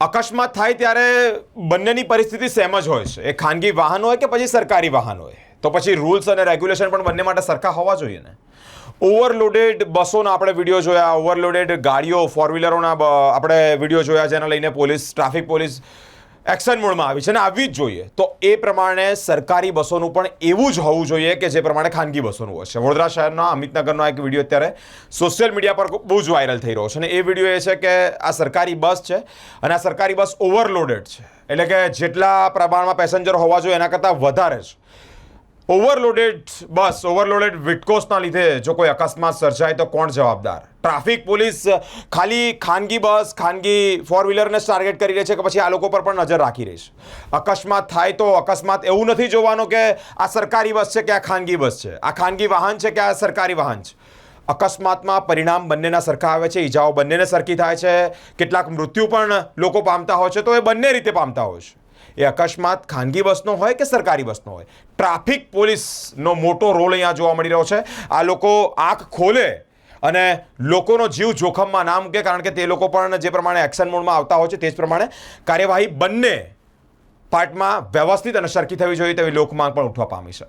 અકસ્માત થાય ત્યારે બંનેની પરિસ્થિતિ સેમ જ હોય છે. એ ખાનગી વાહન હોય કે પછી સરકારી વાહન હોય, તો પછી રૂલ્સ અને રેગ્યુલેશન પણ બંને માટે સરખા હોવા જોઈએ ને. ઓવરલોડેડ બસોના આપણે વિડીયો જોયા, ઓવરલોડેડ ગાડીઓ, ફોર વ્હીલરોના આપણે વિડીયો જોયા, જેને લઈને ટ્રાફિક પોલીસ એક્શન મોડમાં આવી છે અને આવવી જ જોઈએ. તો એ પ્રમાણે સરકારી બસોનું પણ એવું જ હોવું જોઈએ કે જે પ્રમાણે ખાનગી બસોનું હોય છે. વડોદરા શહેરના અમિતનગરનો એક વિડીયો અત્યારે સોશિયલ મીડિયા પર બહુ જ વાયરલ થઈ રહ્યો છે અને એ વિડીયો એ છે કે આ સરકારી બસ છે અને આ સરકારી બસ ઓવરલોડેડ છે, એટલે કે જેટલા પ્રમાણમાં પેસેન્જર હોવા જોઈએ એના કરતાં વધારે છે. ઓવરલોડેડ બસ, ઓવરલોડેડ વિટકોસના લીધે જો કોઈ અકસ્માત સર્જાય તો કોણ જવાબદાર? ટ્રાફિક પોલીસ ખાલી ખાનગી બસ, ખાનગી ફોર વ્હીલરને ટાર્ગેટ કરી રહી છે કે પછી આ લોકો પર પણ નજર રાખી રહી છે? અકસ્માત થાય તો અકસ્માત એવું નથી જોવાનો કે આ સરકારી બસ છે કે આ ખાનગી બસ છે, આ ખાનગી વાહન છે કે આ સરકારી વાહન છે. અકસ્માતમાં પરિણામ બંનેના સરખા આવે છે, ઈજાઓ બંનેને સરખી થાય છે, કેટલાક મૃત્યુ પણ લોકો પામતા હોય છે, તો એ બંને રીતે પામતા હોય છે. એ અકસ્માત ખાનગી બસનો હોય કે સરકારી બસનો હોય, ટ્રાફિક પોલીસનો મોટો રોલ અહીંયા જોવા મળી રહ્યો છે. આ લોકો આંખ ખોલે અને લોકોનો જીવ જોખમમાં ના મૂકે, કારણ કે તે લોકો પણ જે પ્રમાણે એક્શન મોડમાં આવતા હોય છે તે જ પ્રમાણે કાર્યવાહી બંને પાર્ટમાં વ્યવસ્થિત અને સરખી થવી જોઈએ તેવી લોકમાંગ પણ ઉઠવા પામી છે.